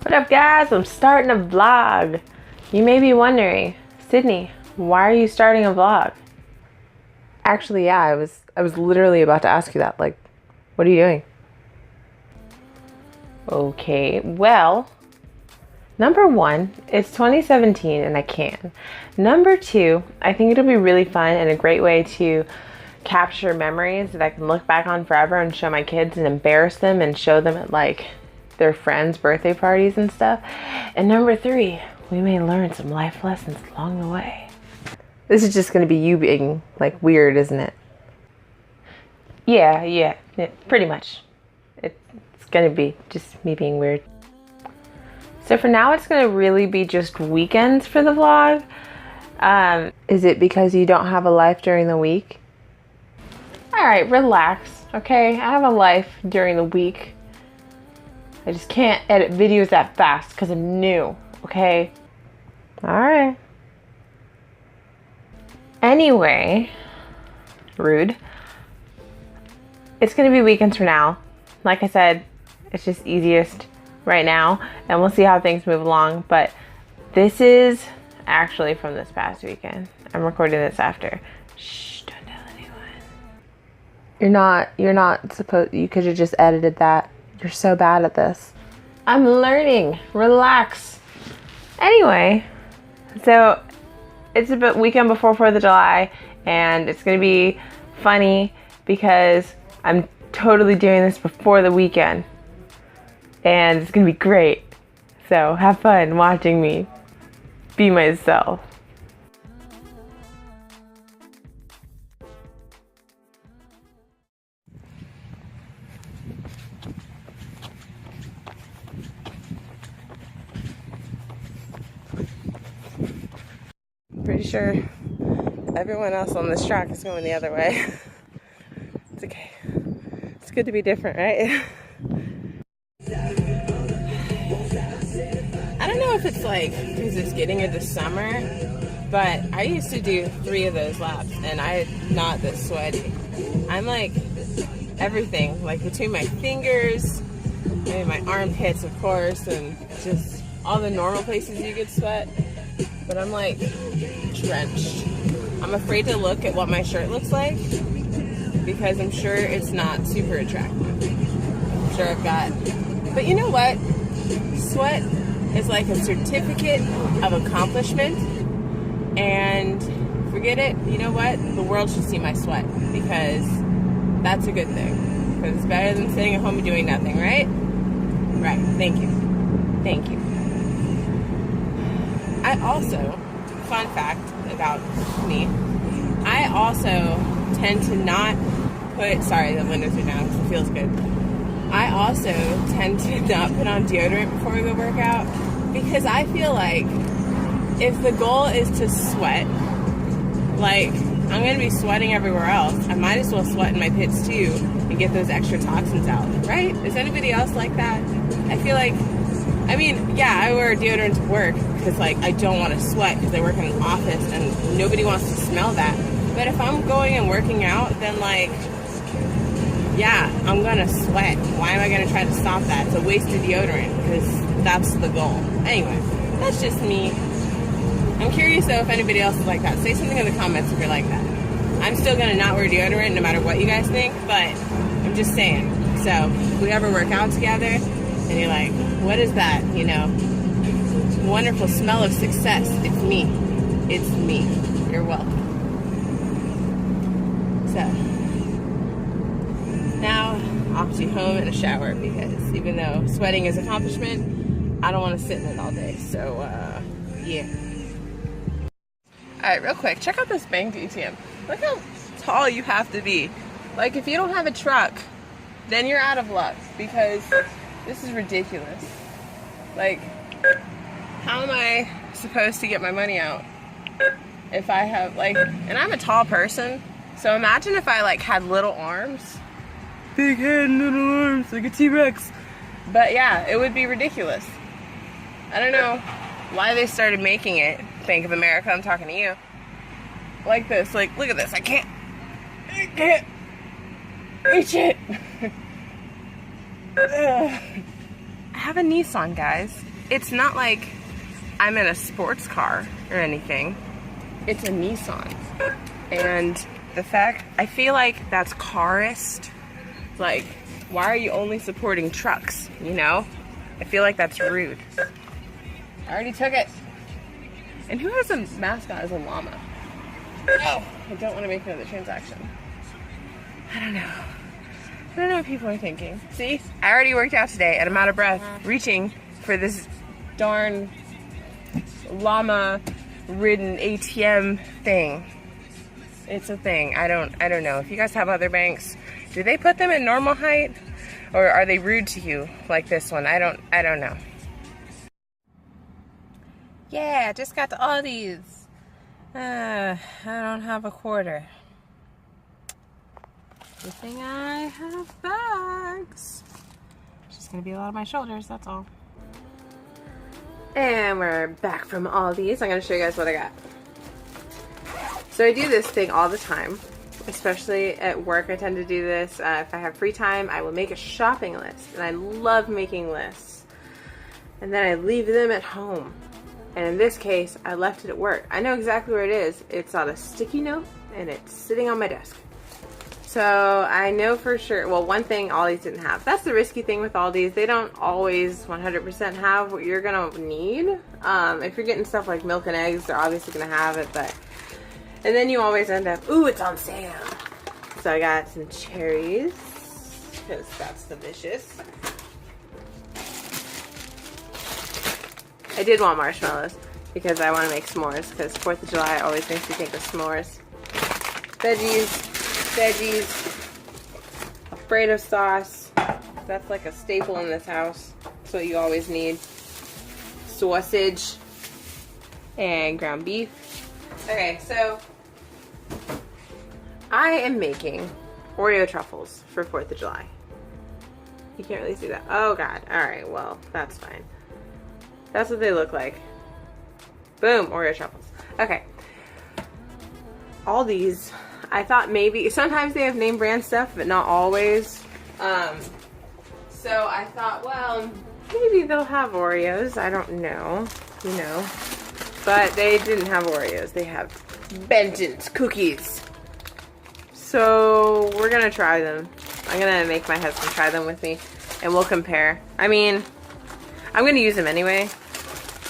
What up, guys? I'm starting a vlog. You may be wondering, Sydney, why are you starting a vlog? Actually, yeah, I was literally about to ask you that. Like, what are you doing? Okay, well, number one, it's 2017 and I can. Number two, I think it'll be really fun and a great way to capture memories that I can look back on forever and show my kids and embarrass them and show them at like their friends' birthday parties and stuff. And number three, we may learn some life lessons along the way. This is just gonna be you being like weird, isn't it? Yeah, pretty much. It's gonna be just me being weird. So for now, it's gonna really be just weekends for the vlog. Is it because you don't have a life during the week? All right, relax, okay? I have a life during the week. I just can't edit videos that fast because I'm new, okay? All right. Anyway, rude. It's gonna be weekends for now. Like I said, it's just easiest right now, and we'll see how things move along. But this is actually from this past weekend. I'm recording this after. Shh, don't tell anyone. You're not supposed, you could have just edited that. You're so bad at this. I'm learning. Relax. Anyway, so it's a weekend before 4th of July, and it's gonna be funny because I'm totally doing this before the weekend, and it's gonna be great. So have fun watching me be myself. Pretty sure everyone else on this track is going the other way. It's okay. It's good to be different, right? I don't know if it's like because it's getting into summer, but I used to do 3 of those laps and I'm not this sweaty. I'm like everything, like between my fingers, maybe my armpits, of course, and just all the normal places you get sweat. But I'm like drenched. I'm afraid to look at what my shirt looks like because I'm sure it's not super attractive. I'm sure I've got, but you know what? Sweat is like a certificate of accomplishment, and forget it. You know what? The world should see my sweat because that's a good thing. Because it's better than sitting at home and doing nothing, right? Right. Thank you. Thank you. I also, fun fact about me, I also tend to not put, sorry, the windows are down because it feels good. I also tend to not put on deodorant before I go work out because I feel like if the goal is to sweat, like I'm going to be sweating everywhere else, I might as well sweat in my pits too and get those extra toxins out, right? Is anybody else like that? I feel like, I mean, yeah, I wear deodorant to work because like I don't want to sweat because I work in an office and nobody wants to smell that. But if I'm going and working out, then like, yeah, I'm gonna sweat. Why am I gonna try to stop that? It's a waste of deodorant because that's the goal. Anyway, that's just me. I'm curious though if anybody else is like that. Say something in the comments if you're like that. I'm still gonna not wear deodorant no matter what you guys think, but I'm just saying. So if we ever work out together and you're like, what is that? You know, wonderful smell of success. It's me. It's me. You're welcome. So now off to home and a shower because even though sweating is an accomplishment, I don't want to sit in it all day. So yeah. All right, real quick, check out this bank ATM. Look how tall you have to be. Like if you don't have a truck, then you're out of luck because this is ridiculous. Like, how am I supposed to get my money out if I have like, and I'm a tall person, so imagine if I like had little arms. Big head and little arms, like a T-Rex. But yeah, it would be ridiculous. I don't know why they started making it, Bank of America, I'm talking to you, like this. Like, look at this, I can't reach it. I have a Nissan, guys. it's not like I'm in a sports car or anything. It's a Nissan. And the fact, I feel like that's carist. Like, why are you only supporting trucks, you know? I feel like that's rude. I already took it. And who has a mascot as a llama? Oh, I don't want to make another transaction. I don't know. I don't know what people are thinking. See, I already worked out today and I'm out of breath reaching for this darn llama-ridden ATM thing. It's a thing. I don't know. If you guys have other banks, do they put them at normal height? Or are they rude to you like this one? I don't know. Yeah, just got to all these. I don't have a quarter. Good thing I have bags. It's just gonna be a lot on my shoulders, that's all. And we're back from Aldi's. I'm gonna show you guys what I got. So I do this thing all the time, especially at work. I tend to do this. If I have free time, I will make a shopping list. And I love making lists. And then I leave them at home. And in this case, I left it at work. I know exactly where it is. It's on a sticky note, and it's sitting on my desk. So I know for sure, well, one thing Aldi's didn't have. That's the risky thing with Aldi's. They don't always 100% have what you're gonna need. If you're getting stuff like milk and eggs, they're obviously gonna have it, but, and then you always end up, ooh, it's on sale. So I got some cherries, because that's delicious. I did want marshmallows, because I want to make s'mores, because 4th of July always makes me think of s'mores. Veggies, Alfredo sauce, that's like a staple in this house. That's what you always need. Sausage and ground beef. Okay, so I am making Oreo Truffles for 4th of July. You can't really see that. Oh God, alright, well, that's fine. That's what they look like. Boom, Oreo Truffles. Okay. All these, I thought maybe, sometimes they have name brand stuff, but not always. So I thought, well, maybe they'll have Oreos. I don't know, you know. But they didn't have Oreos. They have Benton's cookies. So we're gonna try them. I'm gonna make my husband try them with me, and we'll compare. I mean, I'm gonna use them anyway,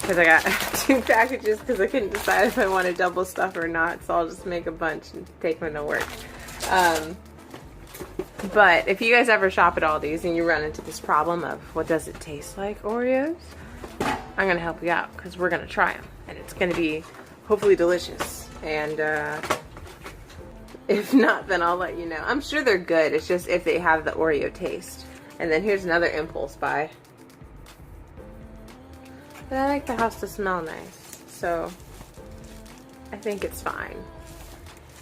because I got 2 packages because I couldn't decide if I wanted double stuff or not, so I'll just make a bunch and take them to work. But if you guys ever shop at Aldi's and you run into this problem of what does it taste like Oreos, I'm gonna help you out because we're gonna try them, and it's gonna be hopefully delicious. And if not, then I'll let you know. I'm sure they're good. It's just if they have the Oreo taste. And then here's another impulse buy. But I like the house to smell nice, so I think it's fine.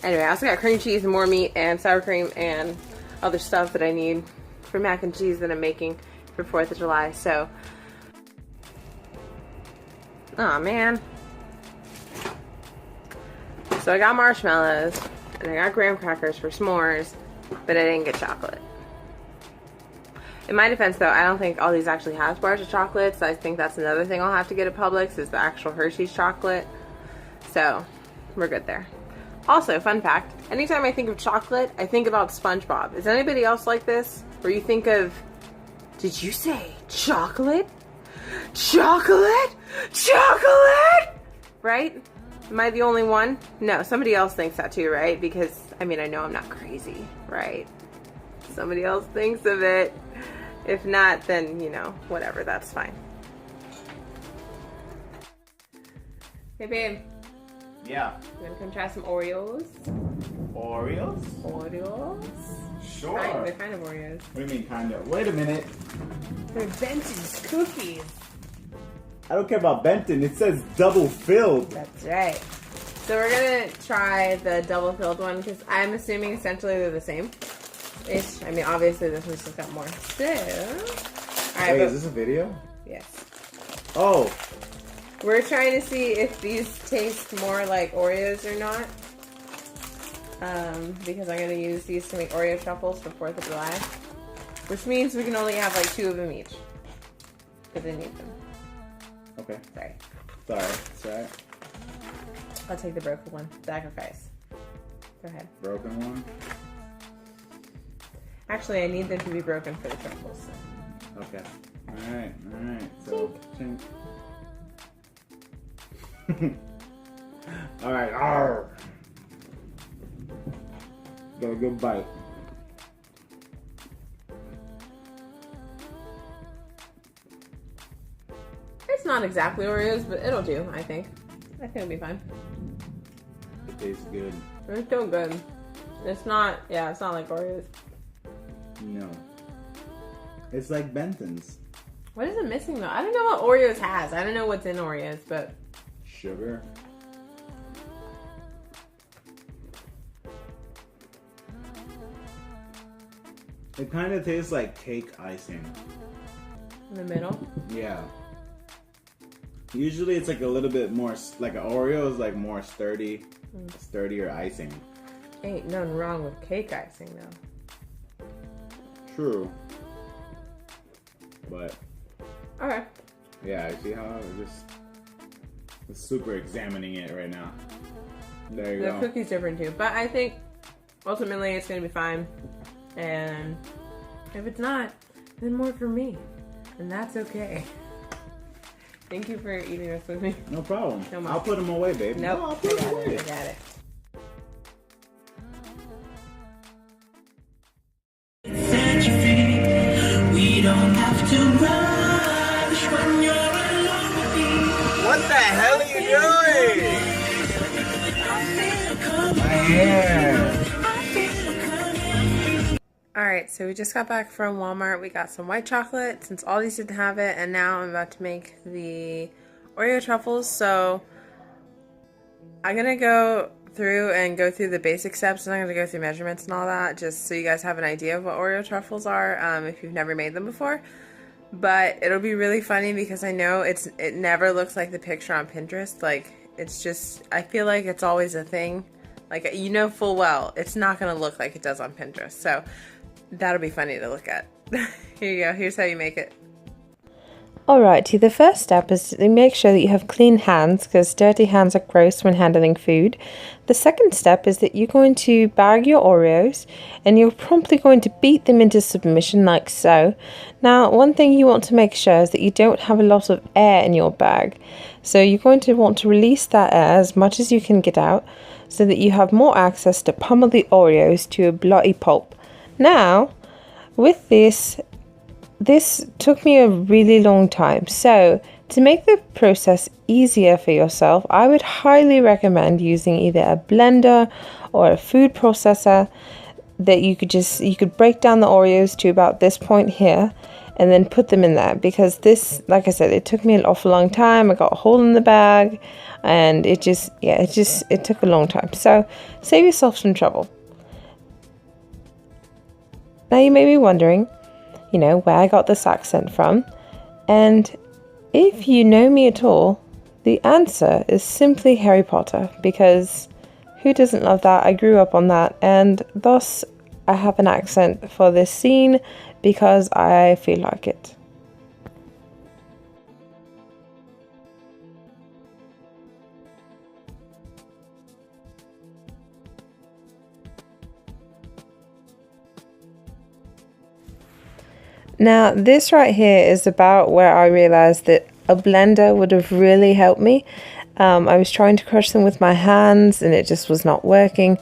Anyway, I also got cream cheese and more meat and sour cream and other stuff that I need for mac and cheese that I'm making for 4th of July, so. Aw, man. So I got marshmallows and I got graham crackers for s'mores, but I didn't get chocolate. In my defense, though, I don't think Aldi's actually has bars of chocolate, so I think that's another thing I'll have to get at Publix is the actual Hershey's chocolate. So, we're good there. Also, fun fact, anytime I think of chocolate, I think about SpongeBob. Is anybody else like this? Where you think of, did you say chocolate? Chocolate? Chocolate? Right? Am I the only one? No, somebody else thinks that too, right? Because, I mean, I know I'm not crazy, right? Somebody else thinks of it. If not, then, you know, whatever, that's fine. Hey, babe. Yeah. You wanna come try some Oreos? Oreos? Oreos? Sure. They're kind of Oreos. What do you mean, kind of? Wait a minute. They're Benton's cookies. I don't care about Benton. It says double filled. That's right. So we're gonna try the double filled one because I'm assuming essentially they're the same. Ish. I mean, obviously this one's just got more. So, alright. Wait, is this a video? Yes. Oh. We're trying to see if these taste more like Oreos or not. Because I'm gonna use these to make Oreo Truffles for 4th of July. Which means we can only have like 2 of them each. Because I need them. Okay. Sorry. Sorry. I'll take the broken one. Sacrifice. Go ahead. Broken one? Actually, I need them to be broken for the truffles. Okay. Alright. So, chink. Alright. Got a good bite. It's not exactly Oreos, but it'll do, I think. I think it'll be fine. It tastes good. It's still good. It's not like Oreos. No. It's like Benton's. What is it missing though? I don't know what Oreos has. I don't know what's in Oreos, but... Sugar. It kind of tastes like cake icing. In the middle? Yeah. Usually it's like a little bit more, like an Oreo is like more sturdier icing. Ain't nothing wrong with cake icing though. True. But. Okay. Yeah, I see how I'm super examining it right now. There you go. The cookie's different too, but I think ultimately it's gonna be fine. And if it's not, then more for me, and that's okay. Thank you for eating this with me. No problem. No more. I'll put them away, baby. Nope. No, I'll put them away. I got it. We don't have to rush when you're alone with me. What the hell are you doing? My hair. Alright, so we just got back from Walmart. We got some white chocolate since Aldi's didn't have it, and now I'm about to make the Oreo truffles. So I'm gonna go through the basic steps, and I'm gonna go through measurements and all that, just so you guys have an idea of what Oreo truffles are, if you've never made them before. But it'll be really funny because I know it never looks like the picture on Pinterest. Like, it's just, I feel like it's always a thing. Like, you know full well it's not gonna look like it does on Pinterest. So that'll be funny to look at. Here you go. Here's how you make it. Alrighty, the first step is to make sure that you have clean hands, because dirty hands are gross when handling food. The second step is that you're going to bag your Oreos, and you're promptly going to beat them into submission like so. Now, one thing you want to make sure is that you don't have a lot of air in your bag. So you're going to want to release that air as much as you can get out, so that you have more access to pummel the Oreos to a bloody pulp. Now, with this took me a really long time. So to make the process easier for yourself, I would highly recommend using either a blender or a food processor that you could break down the Oreos to about this point here and then put them in there, because this, like I said, it took me an awful long time. I got a hole in the bag and it took a long time. So save yourself some trouble. Now you may be wondering, where I got this accent from, and if you know me at all, the answer is simply Harry Potter, because who doesn't love that? I grew up on that, and thus I have an accent for this scene because I feel like it. Now, this right here is about where I realized that a blender would have really helped me. I was trying to crush them with my hands and it just was not working.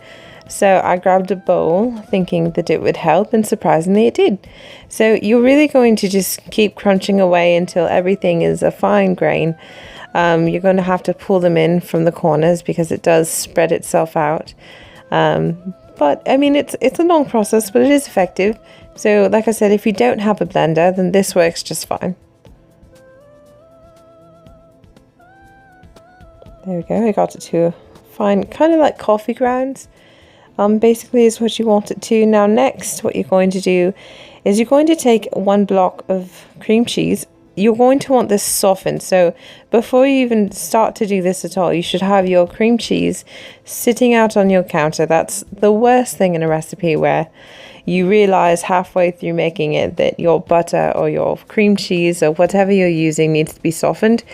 So I grabbed a bowl thinking that it would help, and surprisingly it did. So you're really going to just keep crunching away until everything is a fine grain. You're going to have to pull them in from the corners because it does spread itself out. But I mean, it's a long process, but it is effective. So like I said, if you don't have a blender, then this works just fine. There we go, I got it to a fine, kind of like coffee grounds. Basically is what you want it to. Now next, what you're going to do is you're going to take 1 block of cream cheese. You're going to want this softened. So before you even start to do this at all, you should have your cream cheese sitting out on your counter. That's the worst thing in a recipe, where you realize halfway through making it that your butter or your cream cheese or whatever you're using needs to be softened.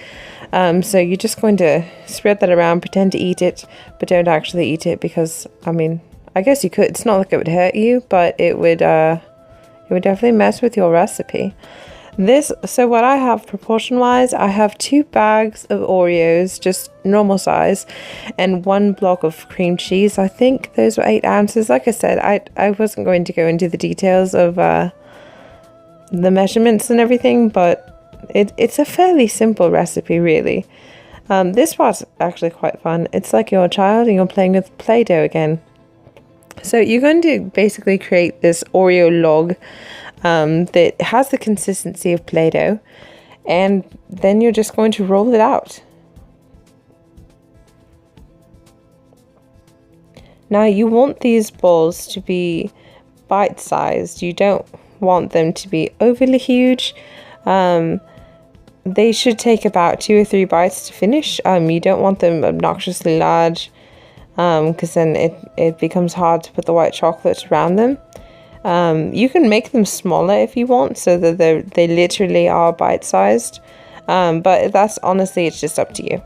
So you're just going to spread that around, pretend to eat it, but don't actually eat it, because, I mean, I guess you could. It's not like it would hurt you, but it would definitely mess with your recipe. So what I have proportion-wise, I have 2 bags of Oreos, just normal size, and 1 block of cream cheese. I think those were 8 ounces. Like I said, I wasn't going to go into the details of the measurements and everything, but it's a fairly simple recipe, really. This part's actually quite fun. It's like you're a child and you're playing with Play-Doh again. So you're going to basically create this Oreo log that has the consistency of Play-Doh, and then you're just going to roll it out. Now you want these balls to be bite-sized. You don't want them to be overly huge. They should take about 2 or 3 bites to finish. You don't want them obnoxiously large, because then it becomes hard to put the white chocolate around them. You can make them smaller if you want, so that they literally are bite-sized, but that's honestly, it's just up to you.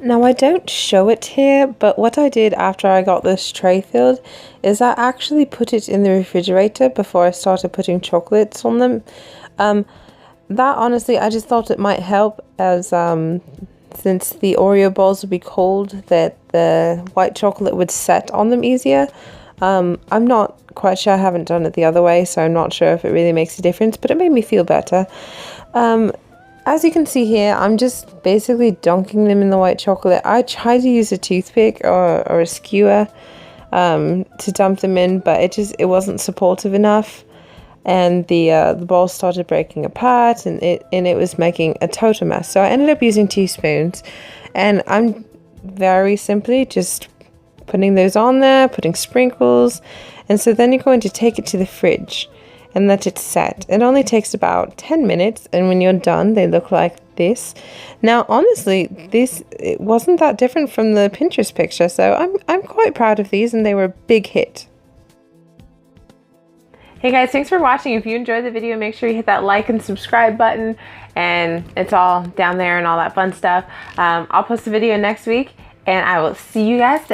Now I don't show it here, but what I did after I got this tray filled is I actually put it in the refrigerator before I started putting chocolates on them. That honestly, I just thought it might help, as since the Oreo balls would be cold, that the white chocolate would set on them easier. I'm not quite sure, I haven't done it the other way, so I'm not sure if it really makes a difference, but it made me feel better. As you can see here, I'm just basically dunking them in the white chocolate. I tried to use a toothpick or a skewer to dump them in, but it wasn't supportive enough, and the balls started breaking apart, and it was making a total mess. So I ended up using 2 spoons, and I'm very simply just putting those on there, putting sprinkles, and so then you're going to take it to the fridge and let it set. It only takes about 10 minutes, and when you're done, they look like this. Now, honestly, it wasn't that different from the Pinterest picture, so I'm quite proud of these, and they were a big hit. Hey guys, thanks for watching. If you enjoyed the video, make sure you hit that like and subscribe button, and it's all down there and all that fun stuff. I'll post a video next week, and I will see you guys then.